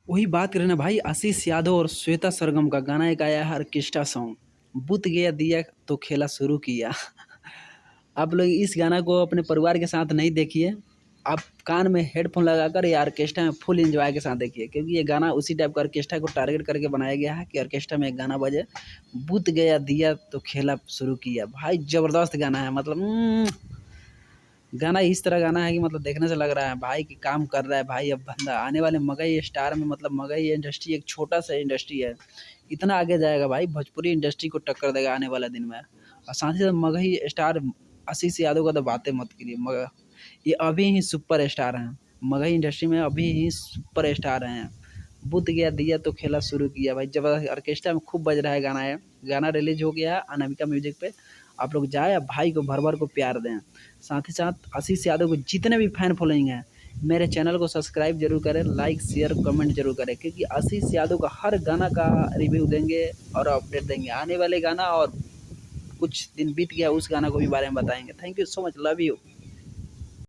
वही बात करें ना भाई, आशीष यादव और श्वेता सरगम का गाना एक आया है ऑर्केस्ट्रा सॉन्ग, बुत गया दिया तो खेला शुरू किया। आप लोग इस गाना को अपने परिवार के साथ नहीं देखिए, आप कान में हेडफोन लगाकर या ऑर्केस्ट्रा में फुल एंजॉय के साथ देखिए, क्योंकि ये गाना उसी टाइप का ऑर्केस्ट्रा को टारगेट करके बनाया गया है कि ऑर्केस्ट्रा में एक गाना बजे, बुत गया दिया तो खेला शुरू किया। भाई ज़बरदस्त गाना है, मतलब गाना इस तरह गाना है कि मतलब देखने से लग रहा है भाई कि काम कर रहा है भाई। अब बंदा आने वाले मगही स्टार में, मतलब मगही इंडस्ट्री एक छोटा सा इंडस्ट्री है, इतना आगे जाएगा भाई, भोजपुरी इंडस्ट्री को टक्कर देगा आने वाले दिन में। और साथ ही साथ मगही स्टार आशीष यादव का तो बातें मत करिए, मगर ये अभी ही सुपर स्टार हैं, मगही इंडस्ट्री में अभी ही सुपर स्टार हैं। बुत गया दिया तो खेला शुरू किया भाई, जबरदस्त ऑर्केस्ट्रा में खूब बज रहा है गाना है। गाना रिलीज हो गया है अनामिका म्यूजिक पे, आप लोग जाए भाई को भर भर को प्यार दें। साथ ही साथ आशीष यादव को जितने भी फैन फॉलोइंग हैं, मेरे चैनल को सब्सक्राइब जरूर करें, लाइक शेयर कमेंट जरूर करें, क्योंकि आशीष यादव का हर गाना का रिव्यू देंगे और अपडेट देंगे। आने वाले गाना और कुछ दिन बीत गया उस गाना को भी बारे में बताएंगे। Thank you so much, love you.